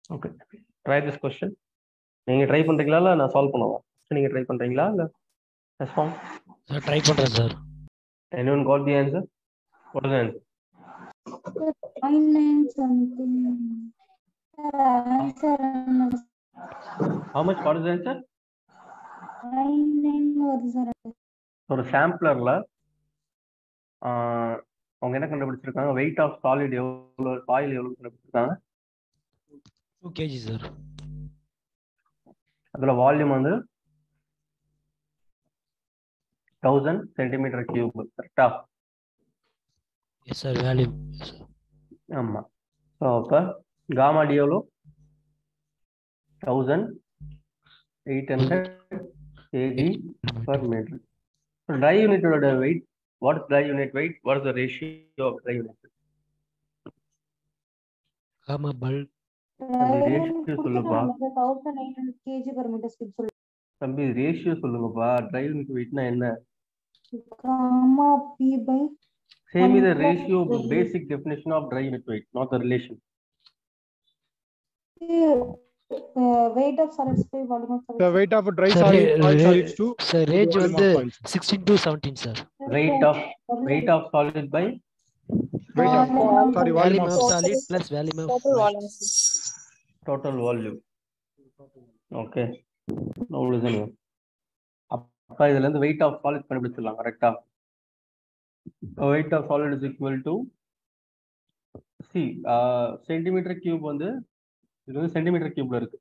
Okay. Try this question. நீங்க try பண்றீங்களா இல்ல நான் சால்வ் பண்ணவா? நீங்க ட்ரை பண்றீங்களா இல்ல ரெஸ்பான்ஸ்? சார் ட்ரை பண்றேன் sir. Anyone got the answer? What is the answer? 0.9 something. Answer. How much? What is the answer? 0.9 வருது சார். ஒரு சாம்பிளர்ல அவங்க என்ன கண்டுபிடிச்சிருக்காங்க? வெயிட் ஆஃப் சாலிட் எவ்வளவு, சாயில் எவ்வளவு கண்டுபிடிச்சிருக்காங்க? 2 kg சார். அதுல வால்யூம் வந்து 1000 சென்டிமீட்டர் கியூப். கரெக்டா? Yes sir, volume. ஆமா. ஸோ அப்போ காமா டி எவ்வளோ? 1800 kg per meter. So dry unit weight. What is dry unit weight? What is the ratio of dry unit? Gamma bulk. Ratio சொல்லுப்பா. 1800 kg per meter cube சொல்லு. தம்பி ratio சொல்லுங்கப்பா. dry unit weightனா என்ன? Gamma P by. Same is the ratio, basic definition of dry unit weight, not the relation. Weight of solids by volume of solids. The weight of dry solids to sir range வந்து 16 to 17 sir. Weight of solid by volume of solid plus volume of total volume. Okay. Now listen here. அப்ப இதுல இருந்து weight of solid கண்டுபிடிச்சிடலாம். கரெக்டா? Weight of solid is equal to centimetre cube வந்து இது வந்து centimetre கியூப்ல இருக்கு.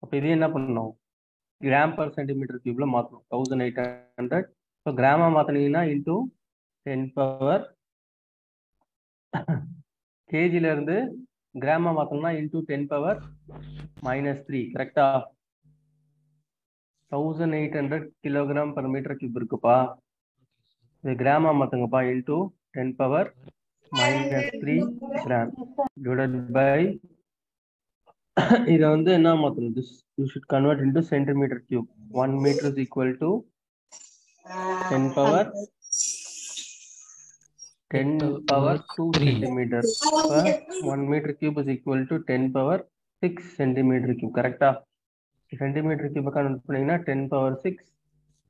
அப்ப இதே என்ன பண்ணணும்? கிராம் பர் சென்டிமீட்டர் கியூப்ல மாத்தணும். 1800. ஸோ கிராமா மாத்தினீங்கன்னா இன்டூ 10 பவர் கேஜில இருந்து கிராமா மாத்தணும்னா இன்டூ 10 பவர் -3. கரெக்டா? 1800 கிலோகிராம் பர் மீட்டர் கியூப் இருக்குப்பா. இது கிராமா மாத்துங்கப்பா. Into 10 power -3 gram divided by இதை வந்து என்ன மாத்தணும்? This you should convert into centimeter cube. 1 meter is equal to 10 power 2 centimeter. 1 meter cube is equal to 10 power 6 centimeter cube. கரெக்டா? சென்டிமீட்டர் கியூப் கன்வெர்ட் பண்ணீங்கன்னா 10 பவர் 6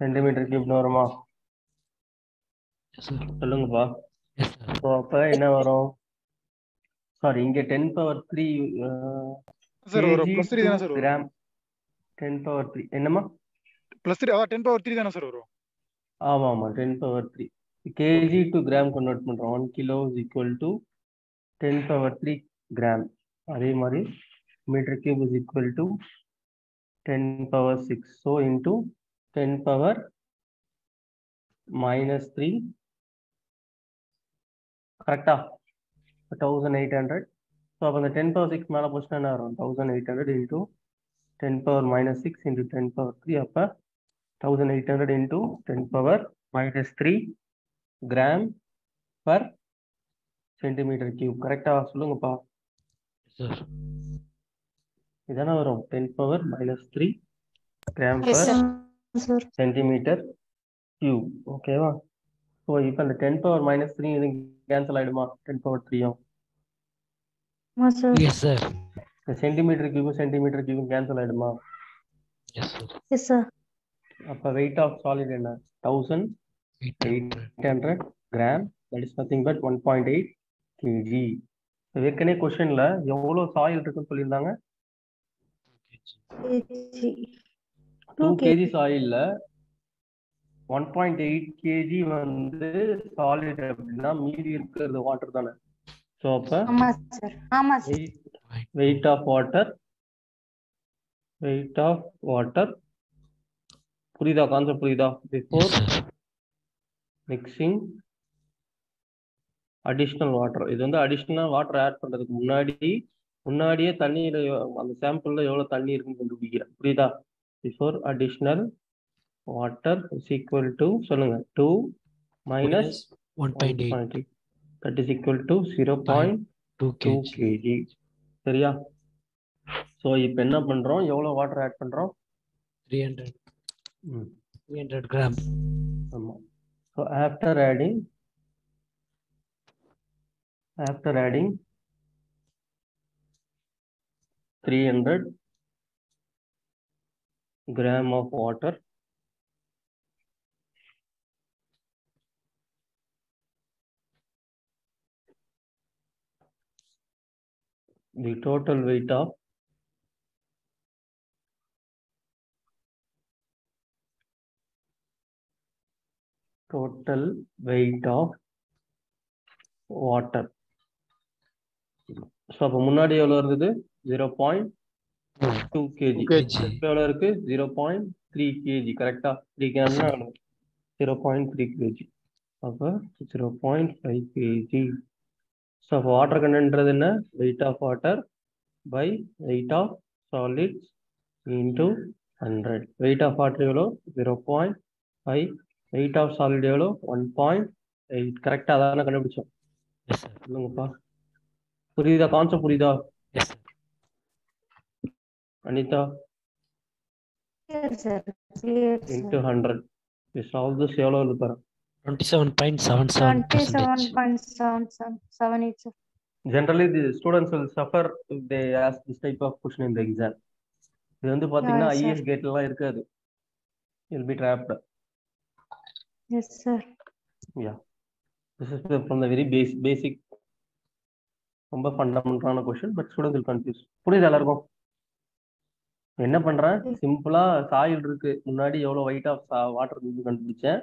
சென்டிமீட்டர் கியூப் வருமா? சொல்லுங்கப்பா. So அப்போ என்ன வரும்? சாரி, இங்க 10 பவர் 3 கிராம். 10 பவர் 3 என்னமா? +3. அதான் 10 பவர் 3 தானே சார் வரும்? ஆமா ஆமா, 10 power 3 kg to gram convert பண்றோம். 1 kilo is equal to 10 power 3 gram. அதே மாதிரி metre cube is equal to 10 power 6. so into 10 power -3. கரெக்டா? 1800. ஸோ அப்போ அந்த 10 பவர் 6 மேலே போச்சுன்னா என்ன வரும்? 1800 into 10 பவர் -6 into 10 பவர் 3. அப்போ 1800 into 10 power -3 gram per centimetre cube. கரெக்டா? சொல்லுங்கப்பா. இதானே வரும்? 10 power -3 gram per centimetre cube. ஓகேவா? ஸோ இப்போ இந்த 10 பவர் -3 இது கேன்சல் ஆயிடுமா? 10 பவர் 3யும் சென்டிமீட்டர் கியூப் கேன்சல் ஆயிடுமா? அப்ப weight of solid என்ன? 1800 gram. that is nothing but 1.8 kg. ஏற்கனவே क्वेश्चनல எவ்வளவு சாயில் இருக்குன்னு சொல்லியிருந்தாங்க? 2 kg சாயில்ல 1.8 kg வந்து சாலிட் அப்படின்னா மீதி இருக்கிறது வாட்டர் தானே. ஸோ அப்ப weight of water புரியுதா? கான்செப்ட் புரியுதா? Before mixing additional water. இது வந்து அடிஷ்னல் வாட்டர் ஆட் பண்றதுக்கு முன்னாடியே தண்ணியில அந்த சாம்பிள்ல எவ்வளவு தண்ணி இருக்குன்னு கண்டுபிடிக்கிறேன். புரியுதா? Before additional water is equal to சொல்லுங்க 2 minus 1.8 that is equal to 0.2 kg. சரியா? ஸோ இப்போ என்ன பண்றோம்? எவ்வளவு வாட்டர் ஆட் பண்றோம்? 300 கிராம். ஆமா. So after adding 300 300 gram of water the total weight of water. So அப்போ முன்னாடி எவ்வளோ இருந்தது 0.2 kg. இப்போ எவ்வளோ இருக்கு 0.3 kg. கரெக்டா 3 கிராம்னா 0.3 kg. அப்போ 0.5 kg. ஸோ அப்போ வாட்டர் கண்டென்ட்ன்றது என்ன? Weight of water by weight of solids into 100. Weight of water எவ்வளோ 0.5, வெயிட் ஆஃப் சாலிட் எவ்வளோ 1.8. கரெக்டாக அதான கண்டுபிடிச்சோம். சொல்லுங்கப்பா, புரியுதா? கான்செப்ட் புரியுதா? அனிதா? இன்டூ 100. சால்வ் திஸ் எவ்வளோ இருக்கு பாரு. 27.77%. Generally the students will suffer if they ask this type of question in the exam. இது வந்து பாத்தீங்கன்னா IAS கேட்ல எல்லாம் இருக்காது. You'll be trapped. Yes sir. Yeah. This is from the very basic ரொம்ப ஃபண்டமெண்டலான question, but students will confuse. புரியுதா எல்லாருக்கும்? என்ன பண்றேன், சிம்பிளா சாயில் இருக்கு, முன்னாடி எவ்வளவு வெயிட் ஆஃப் வாட்டர் கண்டுபிடிச்சேன்,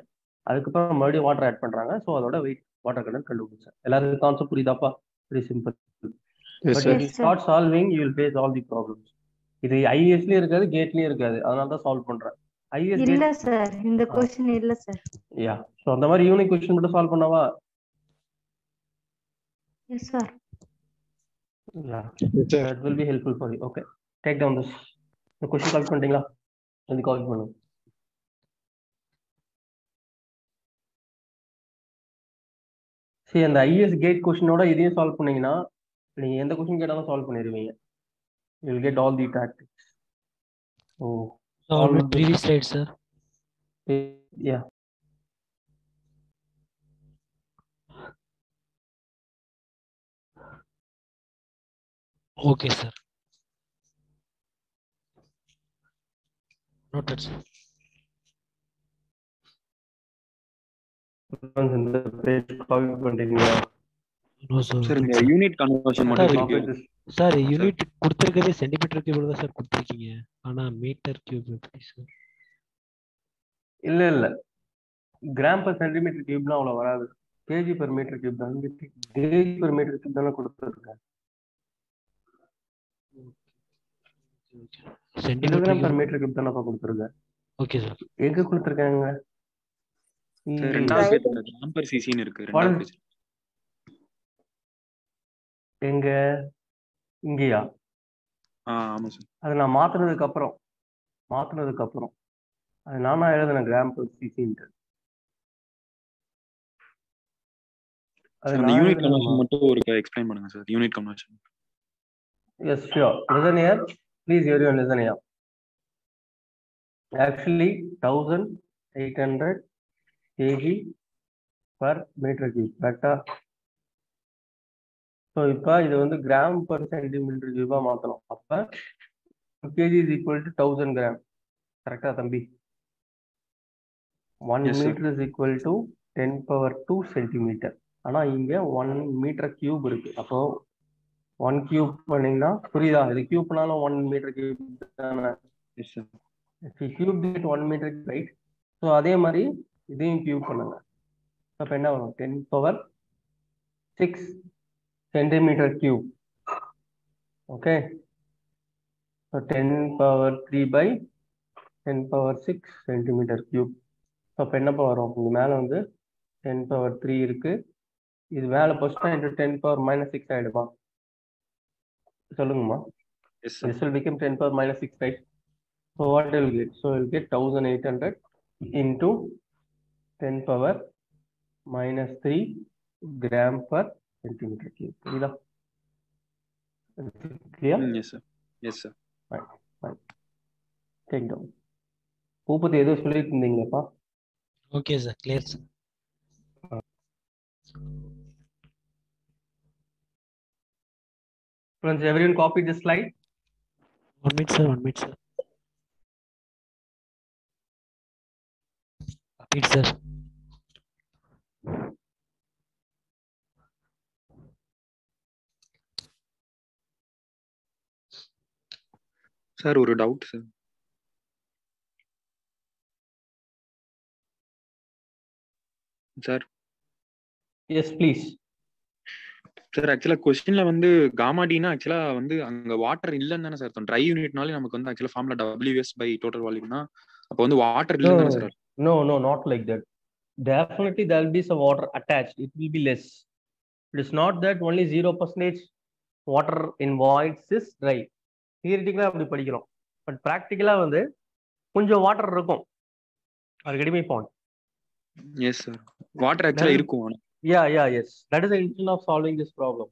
அதுக்கப்புறம் மறுபடியும் வாட்டர் ஆட் பண்றாங்க, ஸோ அதோட வெயிட் வாட்டர் கண்டென்ட் கண்டுபிடிச்சேன். எல்லாருக்கும் கான்செப்ட் புரியுதாப்பா? Very simple. But if you start solving you will face all the problems. இது ஐஏஎஸ்லயும் இருக்காது, கேட்லயும் இருக்காது, அதனால தான் சால்வ் பண்றேன். ஐஏஎஸ் இல்ல சார், இந்த क्वेश्चन இல்ல சார். யா, சோ அந்த மாதிரி யூனிக் क्वेश्चन மட்டும் சால்வ் பண்ணவா? Yes sir. Yeah, that will be helpful for you. Okay, take down this. The question கால் பண்ணிட்டீங்களா? இது கால் பண்ணுங்க. சரி, அந்த ஐஏஎஸ் கேட் क्वेश्चनோட இதையும் சால்வ் பண்ணீங்கன்னா நீங்க எந்த क्वेश्चन கேட்டாலும் சால்வ் பண்ணிடுவீங்க. You will get all the tactics. Oh, on the previous slide, sir. Yeah. Okay, sir. Noted, sir. இந்த பேஜ் கால் பண்ணிட்டீங்களா? No, sir. Sir, இந்த யூனிட் கன்வர்ஷன் மட்டும் சார் யூனிட் கொடுத்திருக்கதே சென்டிமீட்டர் கியூப்ல தான் சார் கொடுத்திருக்கீங்க, ஆனா மீட்டர் கியூப் எப்படி sir? இல்ல gram per centimetre கியூப்லாம் அவ்வளவு வராது, கேஜி பர் மீட்டர் கியூப் தான். கேஜி பர் மீட்டர் கியூப் தானே கொடுத்துருக்கேன். கிலோகிராம் பர் மீட்டர் கியூப் தானே கொடுத்துருக்கேன். Okay sir. எங்க கொடுத்துருக்காங்க? ரெண்டாவது பேஜ்ல கிராம் பர் சிசின்னு இருக்கு. ரெண்டாவது பேஜ் எங்க? இங்கயா? ஆமா சார். அது நான் மாத்துனதுக்கு அப்புறம் அது நானா எழுதுன கிராம் பர் சிசின்ட்டு. அது அந்த யூனிட் கன்வர்ஷன் மட்டும் ஒரு எக்ஸ்பிளைன் பண்ணுங்க sir. Unit conversion. Yes, sure. Listen here. Please everyone listen here. Actually 1800 kg per meter cube. Correct? So இப்போ இது வந்து கிராம் பர் சென்டிமீட்டர் கியூபா மாத்தணும். அப்ப kg is equal to 1000 gram. கரெக்டா தம்பி? 1 meter is equal to 10 power 2 centimeter. ஆனா இங்க 1 meter cube இருக்கு. அப்போ 1 cube பண்ணீங்கன்னா புரியுதா? இது cube பண்ணாலும் 1 meter cube தானே. Yes sir. If you cube it 1 meter, right? So அதே மாதிரி இதையும் cube பண்ணுங்க. அப்ப என்ன வரும்? 10 power 6 centimeter cube. Okay. So 10 power 3 by 10 power 6 centimeter cube. So அப்ப என்ன வரும்? இது மேல வந்து 10 power 3 இருக்கு. இது மேல போஸ்டா into 10 power minus 6 ஆயிடுமா? சொல்லுங்கம்மா. Yes sir. This will become 10 power minus 6, right? So what will get? So we'll get 1800 into 10 power minus 3 gram per centimeter cube. Clear? Yes sir. Yes sir. Fine. Take down. Boopathi ஏதோ சொல்லிட்டு இருந்தீங்கப்பா. Okay sir, clear sir. Friends, everyone copy this slide. 1 minute sir, 1 minute sir. Repeat sir. Sir ஒரு doubt sir. Sir yes please. Sir ஆக்சுவலா கொஸ்டின்ல வந்து gamma Tina ஆக்சுவலா வந்து அங்க வாட்டர் இல்லன்னு தானே சார். ட்ரை யூனிட்னாலே நமக்கு வந்து ஆக்சுவலா ஃபார்முலா WS பை டோட்டல் வால்யூம்னா அப்ப வந்து வாட்டர் இல்லன்னு தானே sir. No, not like that. Definitely there will be some water attached. It will be less. It is not that only 0% water in voids is dry. Theoretically அப்படி படிக்கிறோம். But ப்ராக்டிக்கலா வந்து கொஞ்சம் water இருக்கும். அது கெடிமை பாயிண்ட். Yes sir. வாட்டர் ஆக்சுவலா இருக்கும். Yeah, yes. That is the intention of solving this problem.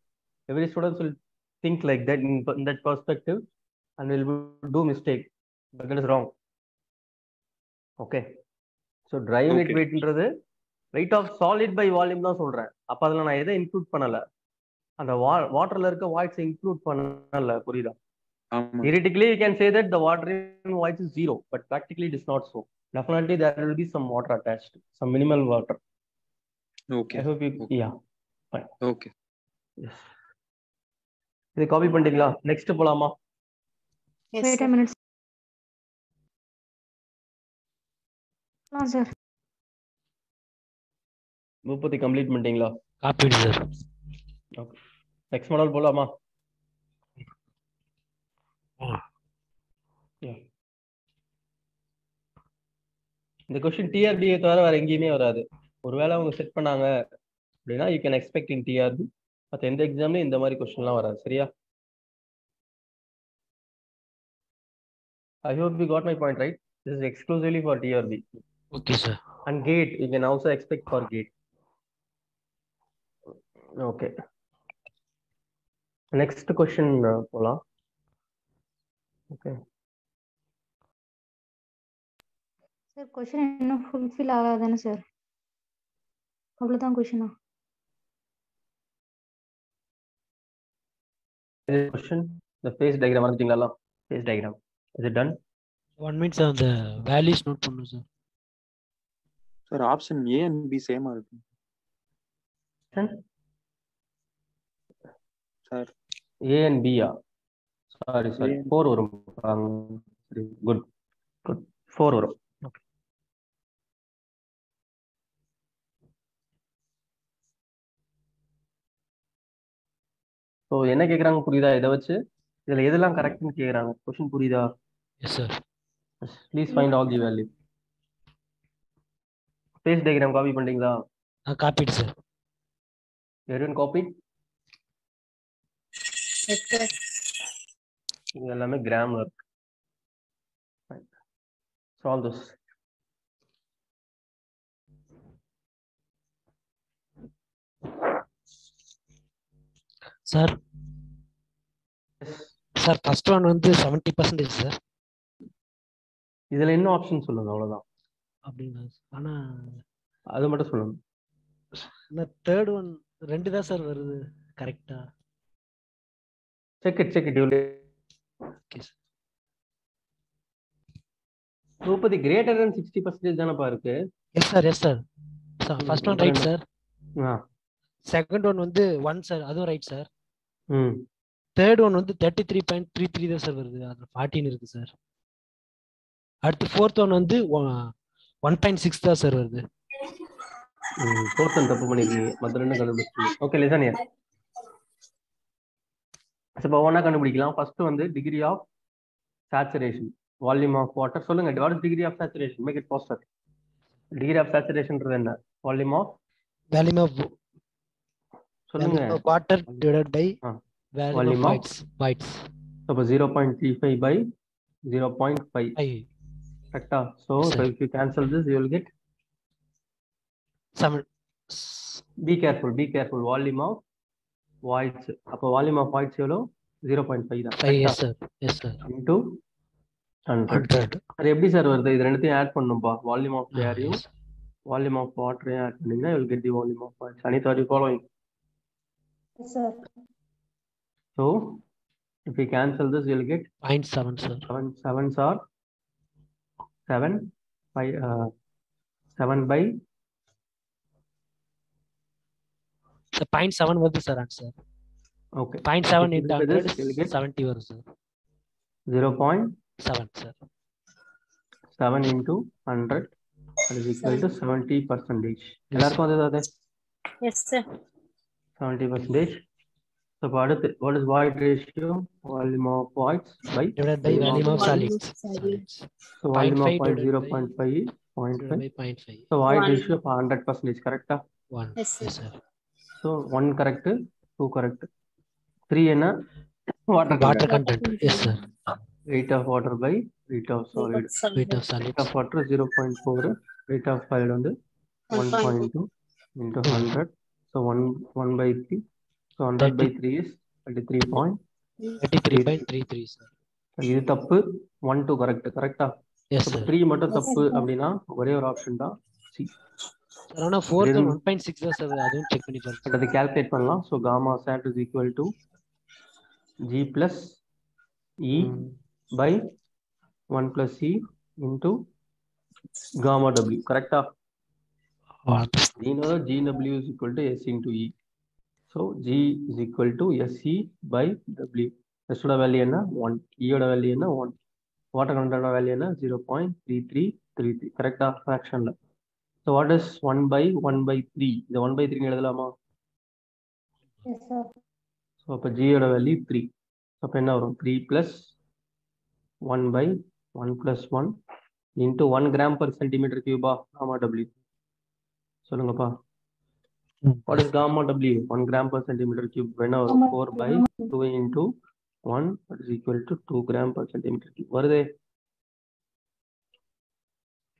Every student will think like that in that perspective and will do mistake. But that is wrong. Okay. So dry unit weightன்றது weight of solid by volume தான் சொல்றேன். அப்ப அதுல நான் எதை include பண்ணல, அந்த வாட்டர்ல இருக்க வாய்ட்ஸ் இன்க்ளூட் பண்ணல. புரியுதா? Theoretically you can say that the water in voids is 0, but practically it is not so. Definitely there will be some water attached, some minimal water. Okay. I hope you yeah. Fine. Okay. Yes. இதை copy பண்ணிட்டீங்களா? Next போலாமா? Wait a minute. Sir முப்பத்தி complete பண்ணிட்டீங்களா? Copy sir. Okay. Next model போலாமா? இந்த question டிஆர்பியை தவிர வேற எங்கேயுமே வராது. ஒருவேளை அவங்க செட் பண்ணாங்க அப்படின்னா you can expect in TRP. மற்ற எந்த எக்ஸாம்லயும் இந்த மாதிரி கொஸ்டின்லாம் வராது. சரியா? I hope you got my point, right? This is exclusively for TRB. Okay sir. And gate, you can also expect for gate. Okay. Next question, Pola. Okay. Sir question இன்னும் fulfil ஆகாதானே sir? அவ்வளவுதான் question. Question, the phase diagram வந்துட்டீங்களா? Phase diagram. Is it done? 1 minute sir, அந்த values note பண்ணனும் sir. Sir option A and B சேமா இருக்கு. Sir A and B ஆ? Sorry 4 வரும். Good. 4 வரும். Okay. So என்ன கேக்குறாங்க புரியுதா? இதை வச்சு இதுல எதெல்லாம் கரெக்ட்னு கேக்குறாங்க. கொஸ்டின் புரியுதா? Yes sir. Please find all the value. Phase diagram copy பண்ணிட்டீங்களா? Copied sir. Everyone copied? Yes sir. இது எல்லாமே கிராம்ல இருக்கு. Solve this. Sir sir first one வந்து 70% சார். இதுல என்ன ஆப்ஷன் சொல்லுங்க, அவ்வளவுதான். அப்படிங்களா? ஆனா அது மட்டும் சொல்லுங்க. இந்த தேர்ட் ஒன் 2 தான் சார் வருது கரெக்ட்டா? Check it okay sir. 30 greater than 60% தானப்பா இருக்கு. Yes sir, yes sir. First one right sir. Second one வந்து 1 சார், அதுவும் ரைட் சார். தேர்ட் ஒன் வந்து 33.33 தான் சார் வருது. அதுல 14 இருக்கு சார். அடுத்து ஃபோர்த் ஒன் வந்து 1.6 தான் சார் வருது. ஃபோர்த் ஒன் தப்பு பண்ணிருக்கீங்க, மத்த ரெண்டும் கண்டுபிடிச்சீங்க. Okay, listen here. இப்போ ஒண்ணா கண்டுபிடிக்கலாம். ஃபர்ஸ்ட் வந்து degree of saturation, volume of water. சொல்லுங்க, what is degree of saturation? Make it faster. Degree of சேச்சுரேஷன்ன்றது என்ன? வால்யூம் ஆஃப் சொல்லுங்க. Water divided by volume of voids. அப்ப 0.35 by 0.5. கரெக்ட்டா? So if you cancel this, you will get 7. Be careful. Volume of voids. அப்ப volume of voids எவ்வளோ? 0.5 தான். Yes sir. Yes sir. into 100. அது எப்படி சார் வருது? இது ரெண்டுத்தையும் ஆட் பண்ணும்பா. வால்யூம் ஆஃப் ஏரையும் வால்யூம் ஆஃப் வாட்டரையும் ஆட் பண்ணீங்கன்னா you will get the volume of voids. Anita, are you following? Yes sir. So If we cancel this, you'll get 0.7 sir. 7 sevens are 7 by 7 by So 0.7 வருது sir answer. okay. 0.7 into If you 100 this, you'll get 70 வரும் sir. 0.7 sir. 7 into 100 that is equal to 70%. Yes, எல்லாருக்கும் அது Yes, sir. 70%. So what is void ratio? Volume of voids by divided by volume of Volume solids. of solids. So volume of 0.5 void divided by 0.5 is 0.5. divided by 0.5. So void 1. ratio 100%, correct? 1. Yes, sir. Yes sir. So 1 correct, 2 correct. 3 enna water Water content. content. Yes sir. Weight of water by weight of solid. Weight of Weight solids. of water 0.4, weight of solid வந்து 1.2 into 100. So 1 by 3. So 100 by 3 is 33. 33.33 sir. இது தப்பு 1 2 கரெக்டா? Yes So sir. 3 மட்டும் Yes, தப்பு sir. அப்படின்னா ஒரே ஒரு option தான் C. Sir ஆனா 4th 1.6 தான் sir, அதுவும் செக் பண்ணி பட் பாருங்க. அதை கால்குலேட் பண்ணலாம். So gamma sat is equal to G plus E by 1 plus E into gamma W. கரெக்டா? We know that GW is equal to S into E. So G is equal to SE by W. S ஓட value என்ன 1, E ஓட value என்ன 1, water கண்டோட value என்ன 0.3333. கரெக்டா? ஃபிராக்ஷன்ல. So what is 1 by 1 by 3? இந்த 1 by 3 எழுதலாமா? Yes, sir. So அப்போ G ஓட வேல்யூ 3. அப்போ என்ன வரும் 3 plus 1 by 1 plus 1 into 1 gram per centimeter cube of gamma W. சொல்லுங்கப்பா. What is gamma W? 1 gram per centimeter cube. என்ன வரும் 4 by 2 into 1 that is equal to 2 gram per centimeter cube. வருதே?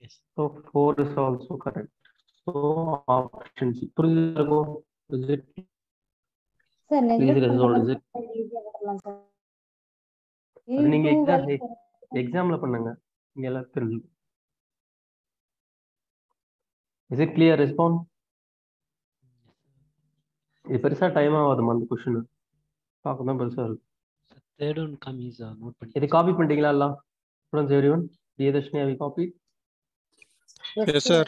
Yes. So 4 is also correct. So option C. புரியுதா? Is it Sir, easy neglect result? Is பண்ணாம it? easy-ஆ விடலாம் sir. அது நீங்க A2 எக்ஸாம்ல பண்ணுங்க. நீங்க எல்லாம் தெரிஞ்சு. Is it clear response? இது பெருசா டைம் ஆகாதுமா அந்த கொஸ்டின் பார்க்கதான் பெருசா இருக்கு. Third one come is note பண்ணி. இது காப்பி பண்ணிட்டீங்களா எல்லாம்? Students everyone? Priyadashini, have you copied? Yes, sir.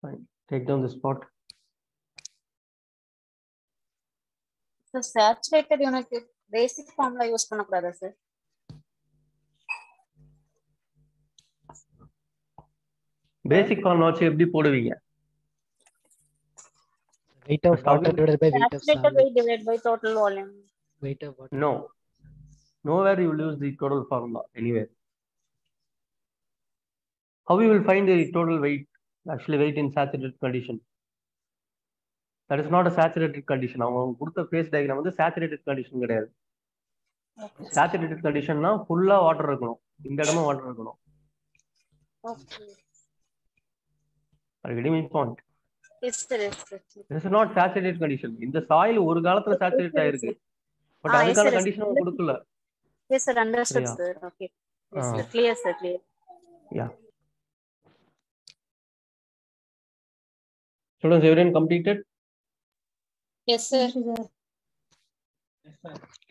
Fine. Take down the spot. So saturated unit basic formula use பண்ணக்கூடாதா சார்? பேசிக் ஃபார்முலா வச்சு எப்படி போடுவீங்க? Weight of water divided by weight of Saturated solid. weight divided by total volume. Weight of water. No. Nowhere you will use the total formula anywhere. How you will find the total weight? Actually weight in saturated condition. That is not a saturated condition. அவங்க கொடுத்த phase diagram வந்து saturated condition கிடையாது. Saturated conditionனா ஃபுல்லா water இருக்கணும். இந்த இடமும் water இருக்கணும். Okay. Are you getting my point? Yes, sir. Yes, sir. This is not saturated condition. இந்த சாயில் ஒரு காலத்துல சாச்சுரேட் ஆயிருக்கு. பட் அதுக்கான கண்டிஷன் அவங்க கொடுக்கல. Yes, sir. Understood, Yeah. sir. Okay. Yes, sir. Clear, sir. Clear. Yeah. Students, everyone completed? Yes, sir.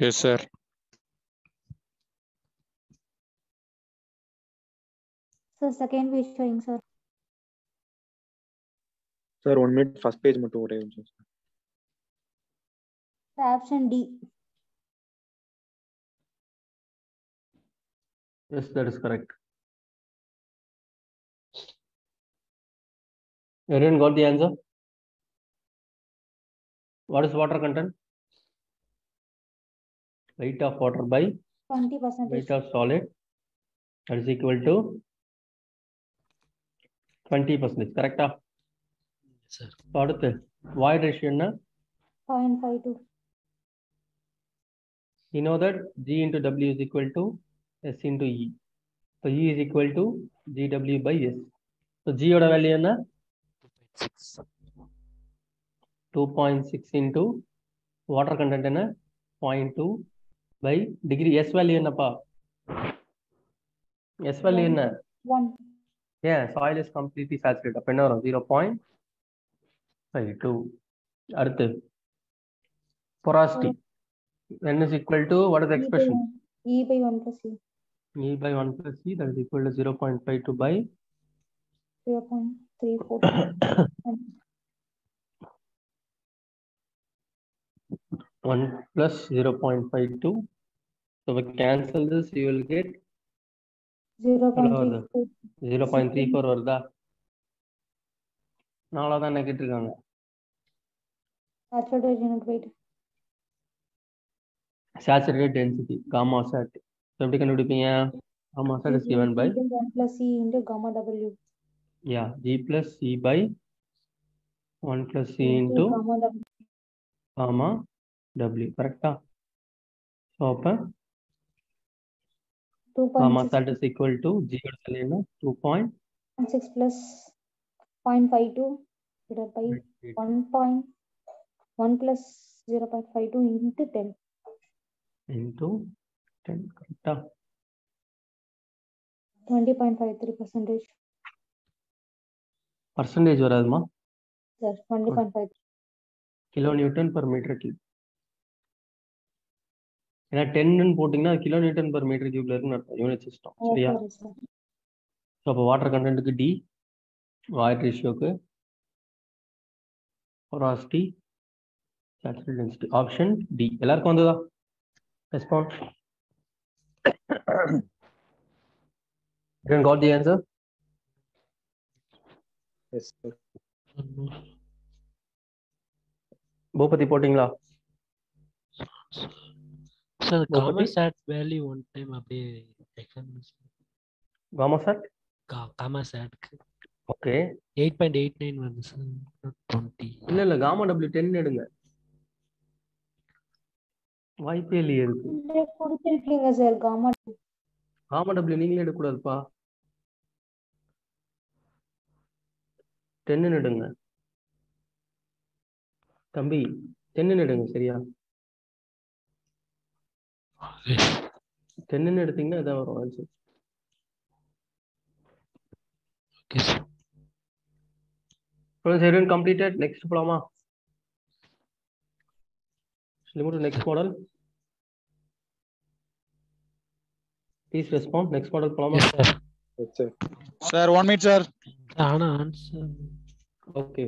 Yes, sir. Sir, second we showing, sir. Sir, 1 minute first page மட்டும் ஒரே நிமிஷம். Sir, option D. Yes, that is correct. Everyone got the answer? What is water content? Weight of water by 20%. weight of solid. That is equal to 20%. Correct? Yes sir. அடுத்து void ratio என்ன? 0.52. You know that G into W is equal to S into E. So E is equal to GW by S. So G ஓட value என்ன? 2.6 into water content என்ன? 0.2 by degree. S value என்னப்பா? S value என்ன? 1. Yeah, soil is completely saturated. அப்ப என்ன வரும்? 0.52. அடுத்து porosity. n is equal to what is the expression? E by 1 plus E. E by 1 plus E, that is equal to 0.52 by 0.342. 1 plus 0.52. So we cancel this, you will get 0.34. 0.34 வருதா? நாலாவது தான் கேட்டிருக்காங்க. Saturated unit weight. Saturated density, gamma sat. So எப்படி கண்டுபிடிப்பீங்க? Gamma sat is given by 1 plus E into gamma W. yeah, G plus C by 1 plus C into gamma W. gamma W. கரெக்டா? So அப்ப gamma sat is equal to G என்ன 2.6 plus 0.52 divided by 1 plus 0.52 into 10. Into 10. கரெக்டா? 20.53%. Percentage வராதுமா? Yes, 20.53. kilonewton per meter cube. ஏன்னா 10 போட்டிங்கன்னா kilonewton per meter cubeல இருக்குன்னு அர்த்தம் unit system. சரியா? ஸோ அப்போ வாட்டர் கண்டென்ட்டுக்கு டி, வாய்ட் ரேஷியோக்கு porosity, saturated density. Option D. எல்லாருக்கும் வந்ததா? Response. You got the answer? Yes, sir. Boopathi போட்டிங்களா? Sir gamma sat value one time அப்படியே காமா சாட் காமா சாட்க்கு ஓகே 8.89 வருது சார் 20. இல்ல காமா W 10 எடுங்க. வாய்ப்பே இல்லையே இருக்கு. கொடுத்திருக்கீங்க சார் காமா W நீங்களே எடுக்க கூடாதுப்பா. 10 எடுங்க தம்பி, 10 எடுங்க. சரியா? 10 எடுத்தீங்கன்னா இதான் வரும் answer. Okay sir. Everyone completed. Next போலாமா? Move to next model. Please respond. Next model போலாமா? Yes, sir. Sir, 1 minute, sir. ஆனா ஆன்சர் ஓகே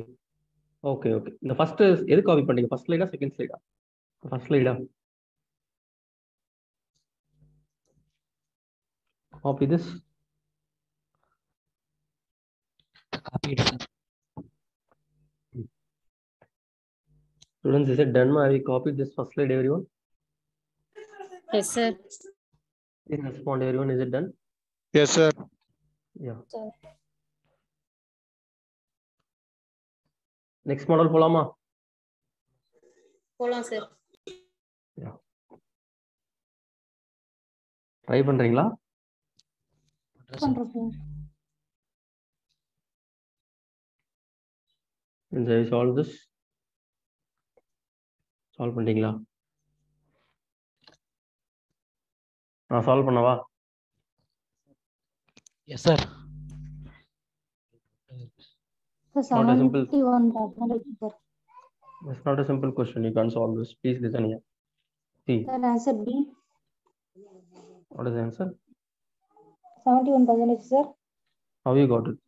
ஓகே ஓகே. இந்த ஃபர்ஸ்ட் எது காப்பி பண்ணீங்க? ஃபர்ஸ்ட் ஸ்லைடா செகண்ட் ஸ்லைடா? ஃபர்ஸ்ட் ஸ்லைடா? Copy this. Copy sir. Students, is it done? Have you copied this first slide, everyone? Yes, sir. Please respond, everyone. Is it done? Yes, sir. Yeah. Sir. Next model போலாமா? போலாம் sir. Yeah. Try பண்றீங்களா? பண்றோம். Shall I solve this? Solve பண்ணிட்டீங்களா? நான் solve பண்ணவா? Yes sir. Not a simple. 71%, sir. It's not a simple question. You can't solve this. Please listen here. See. Sir, answer B. What is the answer? 71%, sir. How you got it?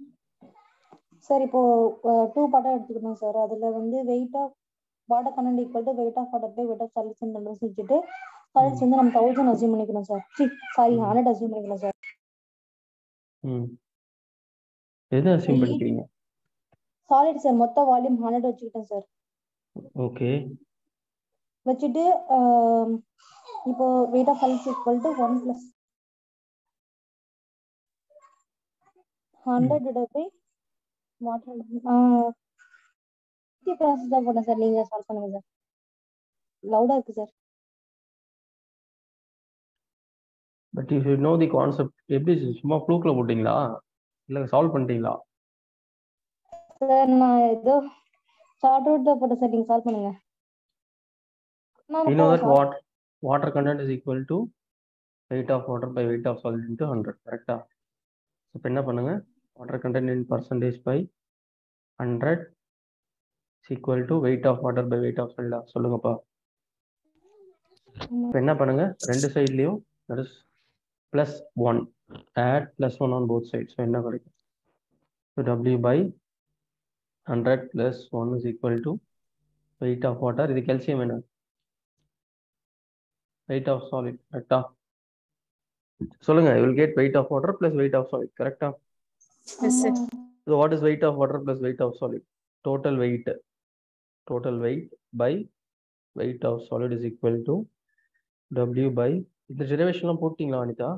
Sir இப்போ 2 பார்ட்டா எடுத்துக்கணும் sir. அதுல வந்து weight of water content equal to weight of water by weight of solids வச்சுட்டு solids வந்து நம்ம 1000 assume பண்ணிக்கணும் sir. Sorry 100 assume பண்ணிக்கலாம் சார். எது அஸ்யூம் பண்ணிக்கிறீங்க? சாலிட் சார் மொத்த வால்யூம் 100 வச்சுக்கிட்டேன் சார். ஓகே. வச்சுட்டு இப்போ weight of solids equal to 1 plus 100 divided by water process தான் போட்டேன் சார். நீங்க சால்வ் பண்ணுங்க சார். லவுடா இருக்கு sir. But you should know the concept. எப்படி சும்மா ஃப்ளூக்ல போட்டீங்களா இல்ல சால்வ் பண்ணிட்டீங்களா? சார் நான் ஏதோ ஷார்ட் ரூட் தான் போட்டேன் சார். நீங்க சால்வ் பண்ணுங்க. You know that water content is equal to weight of water by weight of solid into 100. கரெக்டா? இப்போ என்ன பண்ணுங்க? Water content in percentage by 100 is equal to weight of water by weight of solid. சொல்லுங்கப்பா. இப்போ என்ன பண்ணுங்க, ரெண்டு சைட்லயும் that is +1 add +1 on both sides. So என்ன கிடைக்கும்? So W by 100 plus 1 is equal to weight of water. இது calcium என்ன? Weight of solid. கரெக்டா? சொல்லுங்க. You will get weight of water plus weight of solid. கரெக்டா? Yes, sir. So what is weight of water plus weight of solid? Total weight. Total weight by weight of solid is equal to W by, இந்த டெரிவேஷன்லாம் போட்டீங்களா Anitha?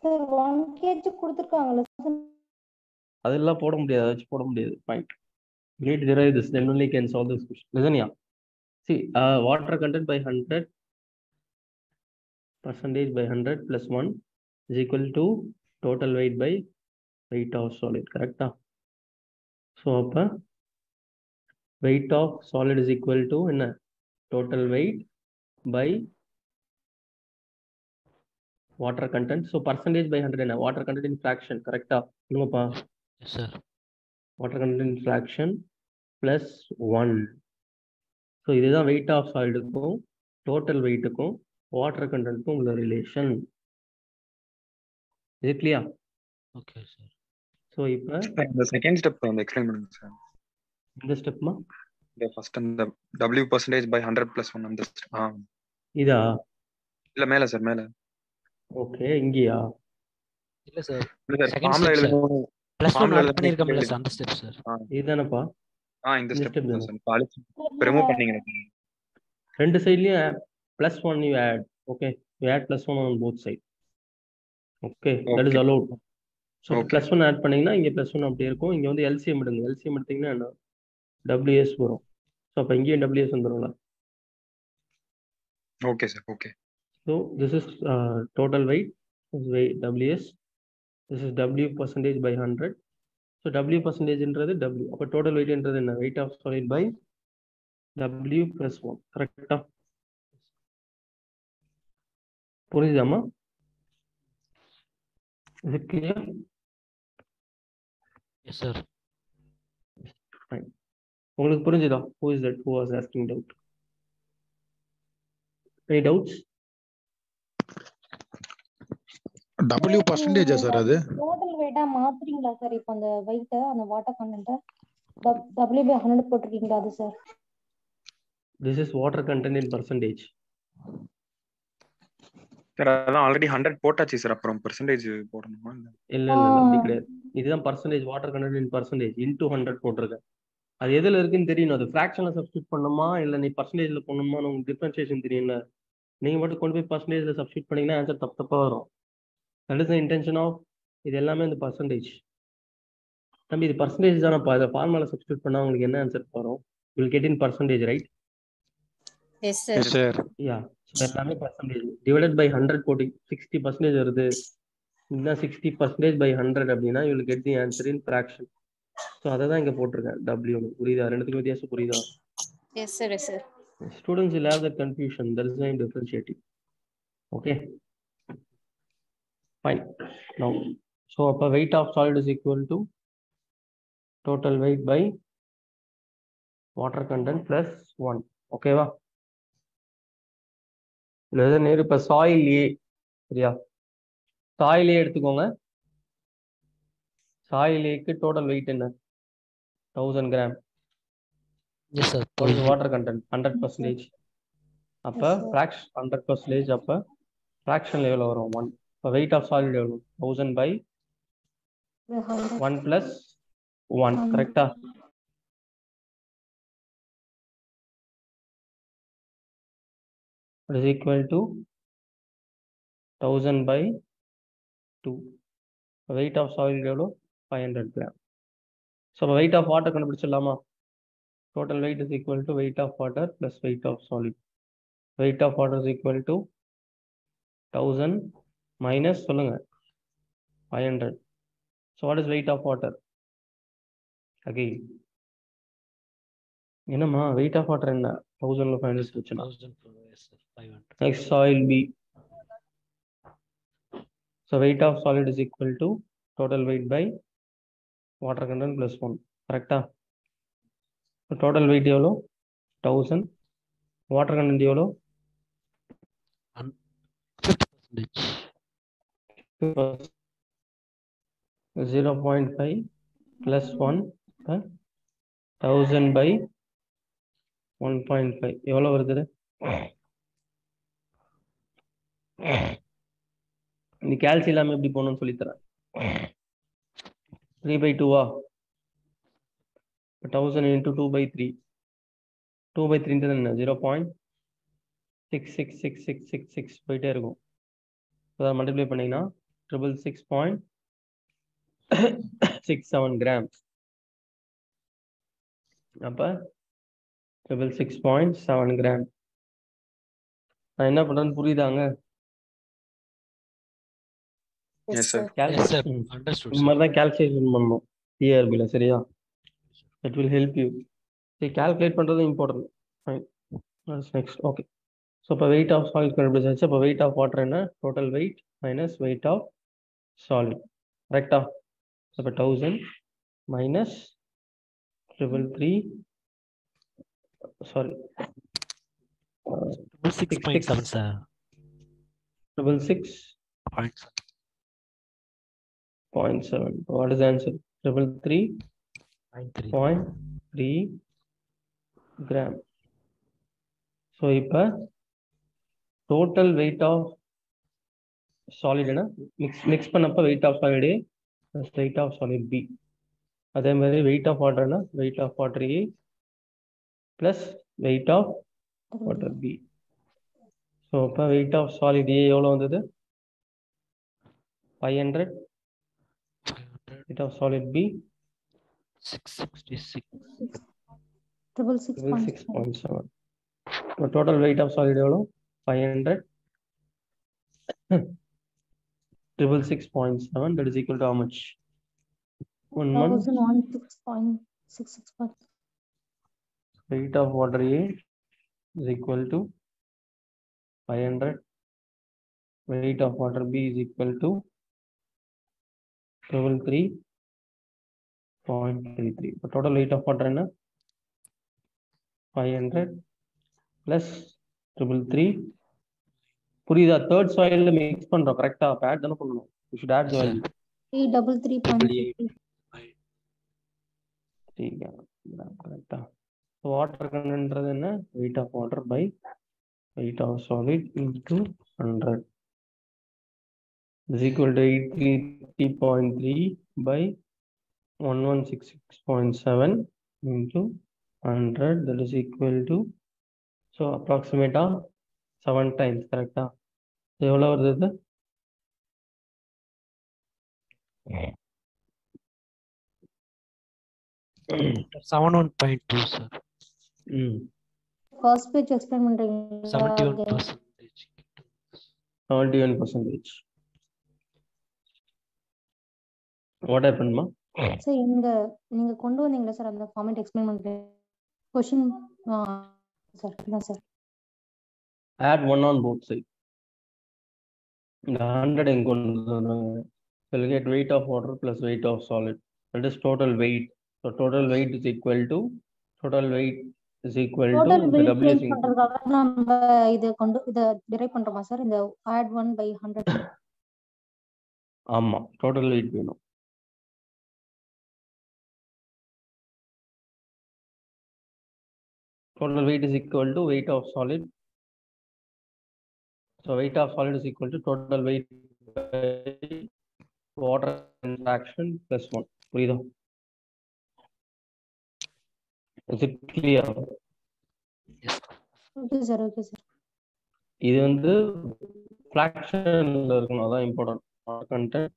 Sir 1 kg கொடுத்துருக்காங்கல்ல sir. அதெல்லாம் போட முடியாது, அதை வச்சு போட முடியாது. Point. You need to derive this, then only you can solve this question. Listen here. See, water content by 100% by 100 plus 1 is equal to total weight by weight of solid. Correct? So, weight of solid is equal to total weight by water content. So, percentage by 100 water content in fraction. Correct? Yes, sir. Water content in fraction plus 1. So, this is the weight of solid, total weight, water content relation. Is it clear? Okay, sir. So, இப்போ இந்த second step வந்து explain பண்ணுங்க sir. இந்த ஸ்டெப்மா இந்த first அந்த W% by 100 plus 1 அந்த இதா? இல்ல மேல சார், மேல. ஓகே, இங்கயா? இல்ல சார், இல்ல சார், செகண்ட் ஃபார்முலா ஸ்டெப் எழுதும்போது +1 ஃபார்முலா ஆட் பண்ணிருக்கோம்ல சார், அந்த ஸ்டெப் சார். இதுதானப்பா? இந்த இந்த ஸ்டெப் step தான் தானே? சார். காலேஜ் ரிமூவ் பண்ணீங்க. ரெண்டு சைட்லயும் +1 you add. Okay, you add +1 on both sides. Okay, that is allowed. So +1 add பண்ணீங்கன்னா இங்க +1 அப்படியே இருக்கும். இங்க வந்து LCM எடுங்க. LCM எடுத்தீங்கன்னா என்ன? WS வரும். ஸோ அப்போ இங்கேயும் WS வந்துடும்ல. Okay sir, okay. So this is total weight. This is weight WS. This is W% by 100. So W%ன்றது W. அப்போ total weightன்றது என்ன? Weight of solid by W plus 1. கரெக்டா? புரியுதாமா? Is it clear? Yes, sir. Fine. உங்களுக்கு புரிஞ்சுதா? Who is that who was asking doubt? Any doubts? W% sir அது total வெயிட்டா மாத்துறீங்களா sir? இப்போ அந்த வெயிட்ட, அந்த வாட்டர் கண்டென்ட் W by 100 போட்டிருக்கீங்களா அது sir? This is water content in percentage. Sir அதான் ஆல்ரெடி 100 போட்டாச்சு சார். அப்புறம் பெர்சன்டேஜ் போடணுமா? இல்ல அப்படி கிடையாது. இதுதான் பர்சன்டேஜ், வாட்டர் கண்டென்ட் இன் பர்சன்டேஜ் இன்டூ 100 போட்டிருக்கேன். அது எதுல இருக்குன்னு தெரியணும். அது ஃபிராக்ஷன்ல சப்ஸ்டியூட் பண்ணணுமா இல்ல நீ பர்சன்டேஜ்ல போடணுமா? உங்களுக்கு டிஃபரன்சியேஷன் தெரியல. நீங்க மட்டும் கொண்டு போய் பர்சன்டேஜ்ல சப்ஸ்டியூட் பண்ணீங்கன்னா ஆன்சர் தப்பா வரும். That is the intention of இது எல்லாமே இந்த பர்சன்டேஜ். தம்பி இது பர்சன்டேஜ் தானப்பா. இதை ஃபார்முலா சப்ஸ்டியூட் பண்ணா உங்களுக்கு என்ன ஆன்சர் வரும்? You will get in percentage, right? Yes, sir. Yes sir. Ya, எல்லாமே பர்சன்டேஜ் டிவைடட் பை 100 போட்டி 60% வருது. இதுதான் 60% by 100 அப்படின்னா you will get the answer in fraction. So அதை தான் இங்கே போட்டிருக்கேன் W. புரியுதா? ரெண்டுத்துக்கும் வித்தியாசம் புரியுதா? Yes, sir. Yes, sir. Students will have that confusion. That is why I'm differentiating. Okay. Fine. Now, so upper weight of solid is equal to total weight by water content plus 1. Okay, va? Nehru இப்ப soil ஏ, சரியா? Soil ஏ எடுத்துக்கோங்க. Soil ஏக்கு total wait என்ன? 1000 gram. Yes, sir. Water content 100%. அப்ப fraction 100%. அப்ப ஃபிராக்ஷன்ல எவ்வளவு வரும்? 1. இப்போ வெயிட் ஆஃப் சாலிட் எவ்வளவு? 1000 by 1 plus 1. கரெக்டா? It is equal to 1000 by 2. Weight of solid எவ்வளவு? 500 gram. So weight of water கண்டுபிடிச்சிடலாமா? Total weight is equal to weight of water plus weight of solid. Weight of water is equal to 1000 minus சொல்லுங்க 500. So what is weight of water? Again. என்னம்மா weight of water என்ன? 1000ல 500 வச்சுனா. 500. Next soil B. So weight of solid is equal to total weight by water content plus 1. Correcta? So total weight எவ்வளோ? 1000. Water content எவ்வளோ? 0.5 plus 1 1000 by 1.5 எவ்வளவு வருது? இந்த கால்சி இல்லாம எப்படி போகணும்னு சொல்லித்தரேன். 3/2 1000 into 2/3 2/3 என்ன 0.666666 போயிட்டே இருக்கும். அதை மல்டிப்ளை பண்ணீங்கன்னா 666.67 கிராம்ஸ். அப்ப 666.7 கிராம். நான் என்ன பண்றேன்னு புரியுதாங்க? Yes, sir. Understood, இந்த மாதிரி தான் கால்குலேஷன் பண்ணணும் டிஆர்பில. சரியா? It will help you. சரி, கால்குலேட் பண்றது important. Fine. Next. Okay. So இப்போ வெயிட் ஆஃப் சாலிட் கண்டுபிடிச்சாச்சு. இப்போ வெயிட் ஆஃப் வாட்டர் என்ன? Total weight minus weight of solid. கரெக்டா? இப்போ 1000 minus 333 sorry 6.7 sir. 666.7. What is the answer? 333.3 gram. So இப்போ total weight of solid என்ன? mix பண்ணப்ப weight of solid A plus weight of solid B. அதே மாதிரி weight of water என்ன? weight of water A plus weight of water B. So இப்போ weight of solid A எவ்வளவு வந்தது? 500. Weight of solid B 666.7. Total weight of solid எவ்வளவு? 500. 666.7. That is equal to how much? 1016.66. Weight of water A is equal to 500. Weight of water B is equal to 333.33. So total weight of water என்ன? 500 plus 333. புரியுதா? Third சாயில்ல mix பண்றோம். கரெக்டா? Add தானே பண்ணணும். You should add the value. 333.3 கரெக்டா? So water content என்ன? Weight of water by weight of solid into 100 is equal to 833.3 by 1166.7 into 100. That is equal to, so approximate 7 times. கரெக்டா? எவ்வளவு வருது? $71.2 sir. First page explain பண்றீங்களா? 71%. 71%. What happened, ma? Sir நீங்க கொண்டு வந்தீங்களா sir அந்த format explain பண்றேன். Question sir அதான் sir. Add 1 on both sides. இந்த 100 எங்க கொண்டு வந்தாங்க? So we'll get weight of water plus weight of solid. That is total weight. So total weight is equal to total the weight W change is பண்றதுக்காக நம்ம இத drive பண்றோமா sir? இந்த add 1/100. ஆமா, total weight வேணும். Total weight is equal to weight of solid. So weight of solid is equal to total weight by water fraction plus 1. புரியுதா? Is it clear? Okay sir. இது வந்து ஃபிராக்ஷன்ல இருக்கணும். அதான் important. Content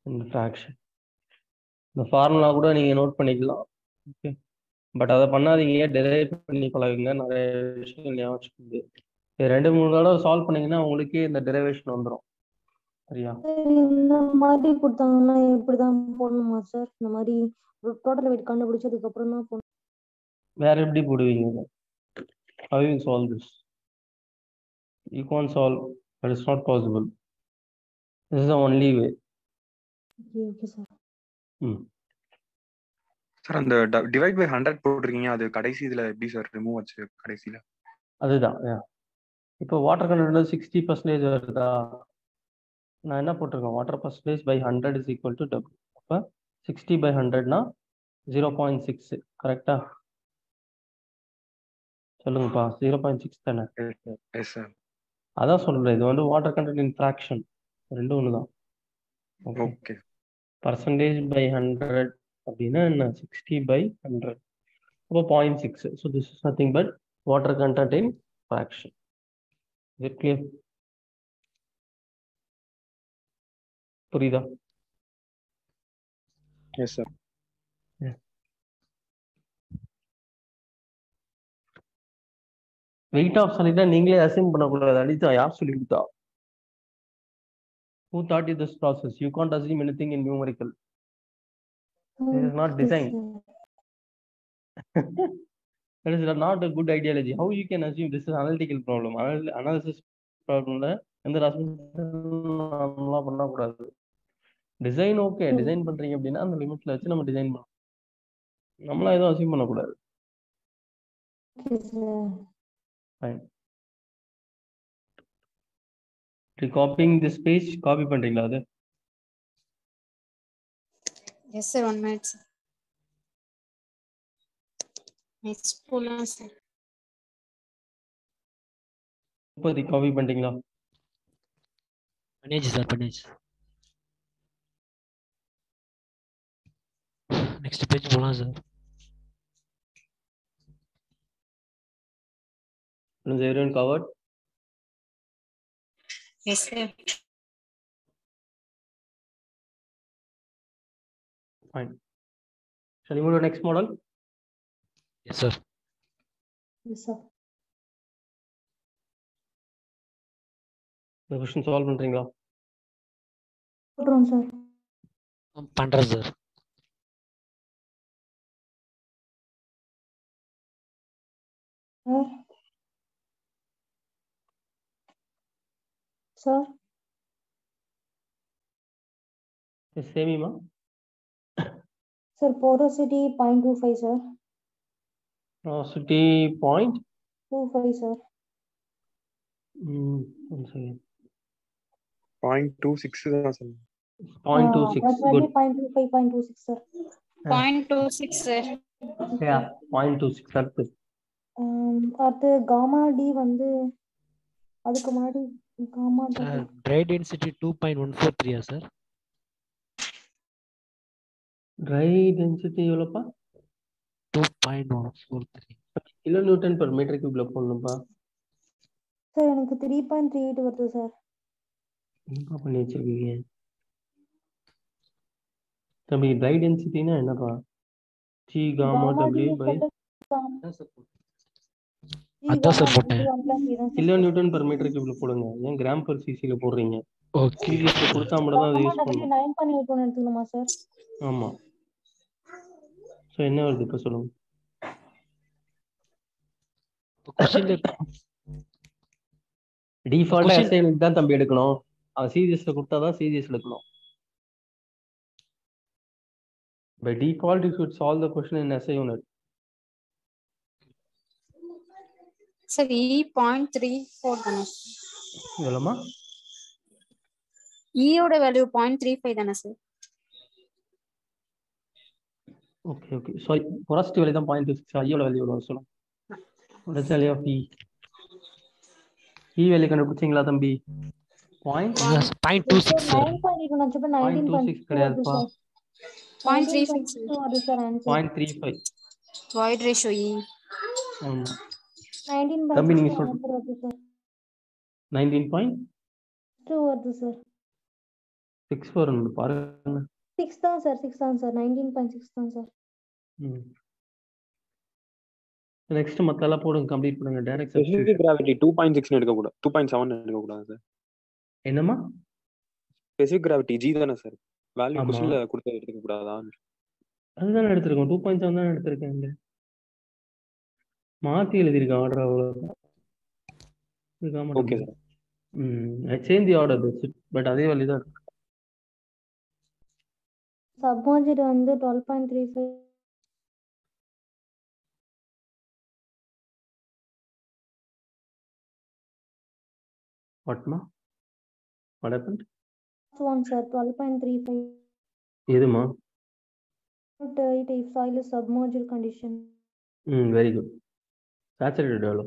இந்த fraction. இந்த formula கூட நீங்க நோட் பண்ணிக்கலாம். ஓகே, பட் அதை பண்ணாதீங்க. டெரைவ் பண்ணி பழகுங்க. நிறைய விஷயங்கள் ஞாபகம் வச்சுக்கோங்க. 2-3 தடவை சால்வ் பண்ணீங்கன்னா உங்களுக்கே இந்த டெரைவேஷன் வந்துடும். சரியா? இந்த மாதிரி கொடுத்தாங்கன்னா இப்படிதான் போடணுமா சார்? இந்த மாதிரி டோட்டல் வெயிட் கண்டுபிடிச்சதுக்கு அப்புறம் தான் போடணும். வேற எப்படி போடுவீங்க? How you solve this? You can't solve. That is not possible. This is the only way. Okay sir. Sir அந்த டிவைட் பை 100 போட்டிருக்கீங்க, அது கடைசி இதுல எப்படி சார் ரிமூவ் ஆச்சு கடைசியில? அதுதான் இப்போ வாட்டர் கண்டென்ட் 60% வருதா? நான் என்ன போட்டிருக்கேன்? Water percentage by 100 is equal to W. அப்போ 60/100னா 0.6. கரெக்டா? சொல்லுங்கப்பா. 0.6 தானே? Yes sir. அதான் சொல்றேன், இது வந்து வாட்டர் கண்டென்ட் இன் ஃபிராக்ஷன், ரெண்டும் ஒன்று தான். ஓகே. ஓகே. பர்சன்டேஜ் பை 100 அப்படின்னா என்ன? 60/100. அப்போ 0.6. So this is nothing but water content in fraction. Is it clear? புரியுதா? Yes sir. வெயிட் ஆஃப் சொல்லிட்டா நீங்களே அசைன் பண்ணக்கூடாது. அடிச்சா யார் சொல்லி கொடுத்தா? Who taught you this process? You can't assume anything in numerical. It is not designed. That is not a good ideology. How you can assume? This is analytical problem. Analysis problem ல எந்த அசம்ஷன்லாம் பண்ணக்கூடாது. Design okay, design பண்றீங்க அப்படின்னா அந்த லிமிட்ல வச்சு நம்ம design பண்ணலாம். நம்மளா எதுவும் அசீவ் பண்ணக்கூடாது. Fine. Copying this page copy பண்றீங்களா? அது yes sir, 1 minute sir. Next போலாம் சார். 30 காப்பி பண்ணிட்டீங்களா? பண்ணியாச்சு சார், பண்ணியாச்சு. நெக்ஸ்ட் பேஜ் போலாம் sir. Is everyone covered? Yes sir. Fine. Shall we move to the next model? Yes sir. Yes sir. The question solve பண்றீங்களா? போடுறோம் sir. பண்றேன் sir. Sir சேமிமா sir porosity 0.25 sir. porosity 0.25 sir. one second. 0.26 தான் sir. 0.26 good. 0.25 0.26 sir. 0.26 sir. Yeah, 0.26 அடுத்து. அடுத்து gamma D வந்து அதுக்கு முன்னாடி gamma dry density 2.143 sir. dry density எவ்வளவுப்பா? 2.143 கிலோ நியூட்டன் per மீட்டர் கியூப்ல போடணும்ப்பா. சார் எனக்கு 3.38 வருது சார். என்னப்பா பண்ணி வச்சிருக்கீங்க தம்பி? dry densityனா என்னப்பா? G gamma W by அதான் சார் போட்டேன். கிலோ நியூட்டன் per மீட்டர் கியூப்ல போடுங்க. ஏன் கிராம் per cc போடுறீங்க? ஓகே. சிசிஎஸ்ல கொடுத்தா மட்டும் தான் அதை யூஸ் பண்ணணும். 9.81 எடுத்துக்கணுமா சார்? ஆமா. சோ என்ன வருது இப்ப சொல்லுங்க. क्वेश्चन டிஃபால்ட்டா எஸ்ஐ யூனிட் தான் தம்பி எடுக்கணும். அது சிஜிஎஸ்ல கொடுத்தா தான் சிஜிஎஸ்ல எடுக்கணும். By default you should solve the question in SI unit. Sir E.34 தானே? எவ்வளவுமா? E ஓட வேல்யூ 0.35 தானே sir? Okay okay. So porosity value தான் 0.26. ஐயோட வேல்யூ எவ்வளவு சொல்லுங்க. what is the value of E? E value கண்டுபிடிச்சீங்களா தம்பி? 0.26 சார். 9.8 நச்சப்ப 0.26 கிடையாதுப்பா. 0.35 வருது sir answer. 0.35. void ratio E. ஆமா 19.6 தம்பி நீங்க ஆன்சர் வருது சார். 19.2 வருது சார். 6 வரும் பாருங்க. 6 தான் சார். 6 தான் சார். 19.6 தான் சார். நெக்ஸ்ட் மத்தெல்லாம் போடுங்க, கம்ப்ளீட் பண்ணுங்க. Direct specific substitution. கிராவிட்டி 2.6 எடுக்க கூடாது, 2.7 எடுக்க கூடாது சார். என்னமா? ஸ்பெசிபிக் கிராவிட்டி G தானே சார்? வேல்யூ ஆமா. क्वेश्चनல கொடுத்து எடுக்க கூடாதா? அதுதான் எடுத்திருக்கோம். 2.7 தான் எடுத்திருக்கேன். மாத்தி எழுதிருக்கேன் ஆர்டர் அவ்வளவுதான். Okay sir. I change the order but அதே வேல்யூ தான் இருக்கு. சப்மர்ஜ்ட் வந்து 12.35 வாட்மா? What happened? One sir, 12.35. எதுமா? If soil is submerged condition. Very good. Saturated எவ்வளோ?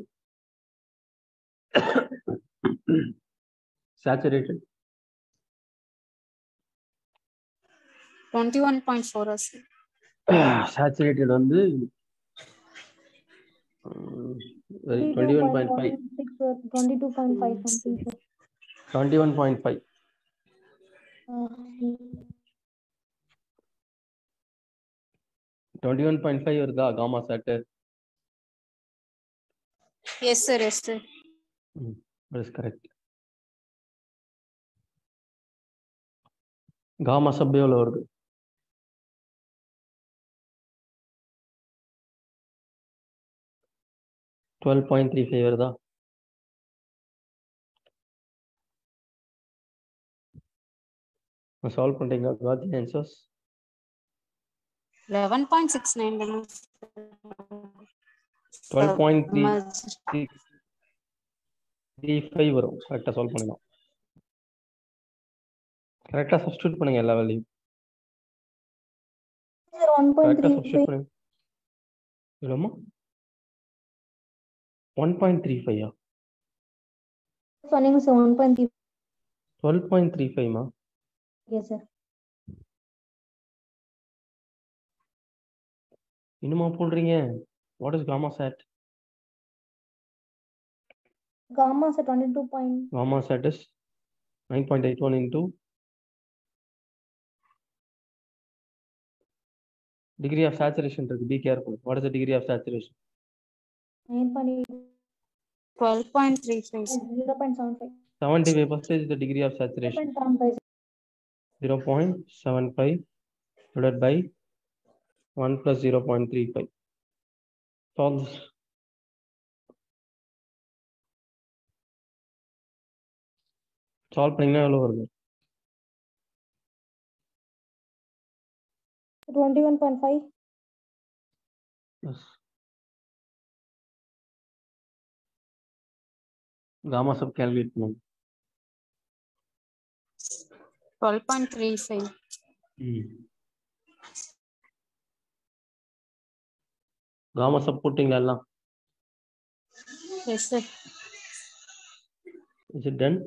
Saturated 21.4 sir. சேச்சுரேட்டட் வந்து 21.5. 22.5 something sir. 21.5. 21.5 வருதா gamma sat? Yes sir, yes sir. That is correct. Gamma sub எவ்வளோ வருது? $12.35 வருதா? சால்வ் பண்றீங்களா? got the answers? 11.69. 12.35 வரும். கரெக்டா சால்வ் பண்ணுங்க. கரெக்டா சப்ஸ்டிட்யூட் பண்ணுங்க எல்லா வேல்யூ. Sir, 1.35. எவ்வளோமா? 1.35 சொன்னீங்க சார் 1.35. 12.35 Yes sir. இன்னுமா போடுறீங்க? What is gamma sat? Gamma sir 22. Gamma set is 9.81 into degree of saturation. Be careful. What is the degree of saturation? 9.8. 12.35. 0.75. 75% is the degree of saturation. 0.75. 0.75 divided by 1 plus 0.35. Solve this. Solve பண்ணீங்கன்னா எவ்வளோ வருது? 21.5. Yes. Gamma sub calculate பண்ணணும். 12.35. Gamma sub போட்டீங்களா எல்லாம்? Yes sir. Is it done?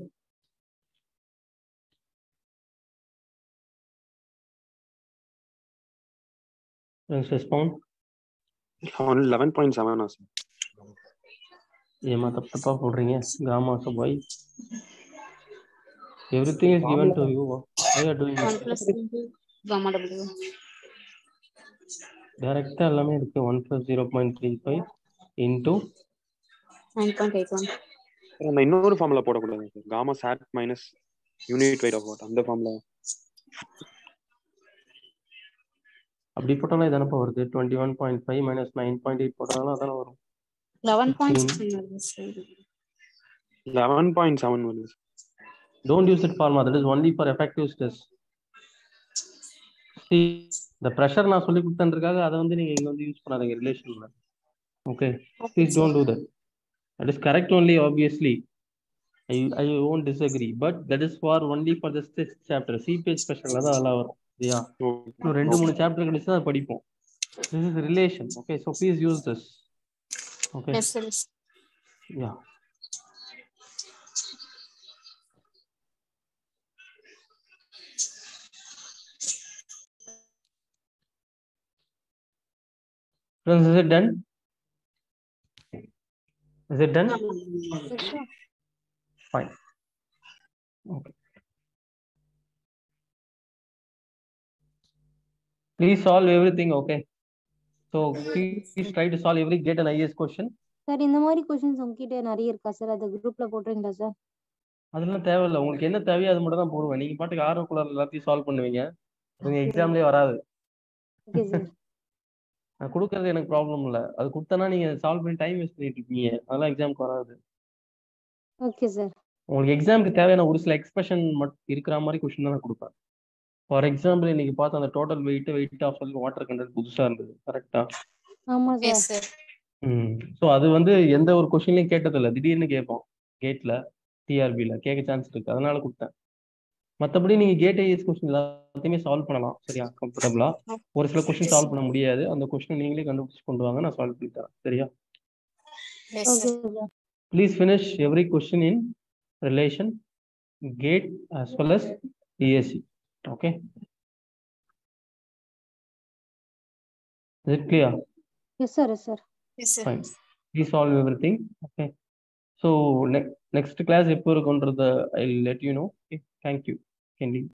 Let's respond. 11.7 sir. ஏமா தப்பா போடுறீங்க? Gamma sub y. Everything is given to you. Why are you doing 1 it? plus gamma w. Direct எல்லாமே இருக்கு. 1 plus 0.35 into 9.81. அந்த இன்னொரு ஃபார்முலா போடக்கூடாது sir. Gamma sat minus unit weight of what அந்த formula அப்படி போட்டாலும் இதானப்பா வருது. 21.5 minus 9.8 போட்டாலும் அதான வரும். 11.6. 11.7 வருது. Don't use that formula. That is only for effective stress. See, the pressure நான் சொல்லி கொடுத்ததுக்காக அதை வந்து நீங்க இங்க வந்து யூஸ் பண்ணாதீங்க ரிலேஷன்ல. Okay, please don't do that. That is correct only, obviously. I won't disagree, but that is for only for the stress chapter. C page special தான் அதெல்லாம் வரும். சரியா? இன்னும் 2-3 சாப்டர் கழிச்சு தான் படிப்போம். This is relation. Okay, so please use this. Okay. Yes sir. Yeah. Friends, is it done? Is it done? Yes sir. Fine. Okay. Please solve everything, okay? So please try to solve every get an IAS question. Sir இந்த மாதிரி questions உங்ககிட்ட நிறைய இருக்கா sir? அது குரூப்ல போடுறீங்களா sir? அதெல்லாம் தேவையில்லை. உங்களுக்கு என்ன தேவையோ அது மட்டும் தான் போடுவேன். நீங்க பாட்டுக்கு ஆர்வக்குள்ள எல்லாத்தையும் சால்வ் பண்ணுவீங்க. உங்க எக்ஸாம்லயே வராது. Okay sir. நான் கொடுக்கறது எனக்கு ப்ராப்ளம் இல்லை. அது கொடுத்தனா நீங்க சால்வ் பண்ணி டைம் வேஸ்ட் பண்ணிட்டு இருக்கீங்க. அதெல்லாம் எக்ஸாம்க்கு வராது. Okay sir. உங்களுக்கு எக்ஸாம்க்கு தேவையான ஒரு சில எக்ஸ்பிரஷன் மட்டும் இருக்கிற மாதிரி கொஸ்டின் தான் நான் கொடுப்பேன். ஃபார் எக்ஸாம்பிள் இன்னைக்கு பார்த்த அந்த total weight of water content புதுசா இருந்தது. கரெக்டா? ஆமா Yes சார். sir. ஸோ அது வந்து எந்த ஒரு கொஸ்டின்லையும் கேட்டதில்லை. திடீர்னு கேட்போம் கேட்ல. டிஆர்பியில் கேட்க சான்ஸ் இருக்கு, அதனால கொடுத்தேன். மற்றபடி நீங்க கேட் ஐஎஸ் கொஸ்டின் எல்லாத்தையுமே சால்வ் பண்ணலாம் சரியா, கம்ஃபர்டபுளா. ஒரு சில கொஸ்டின் சால்வ் பண்ண முடியாது, அந்த கொஸ்டின் நீங்களே கண்டுபிடிச்சு கொண்டு வாங்க, நான் சால்வ் பண்ணி தரேன் சரியா. Yes, sir. Please finish every question in relation gate as well as DSC. Okay. Is it clear? Yes, sir. Yes, sir. Yes, sir. Fine. Please solve everything. Okay. So next class எப்போ இருக்குன்றத I'll let you know. Okay. Thank you. Can you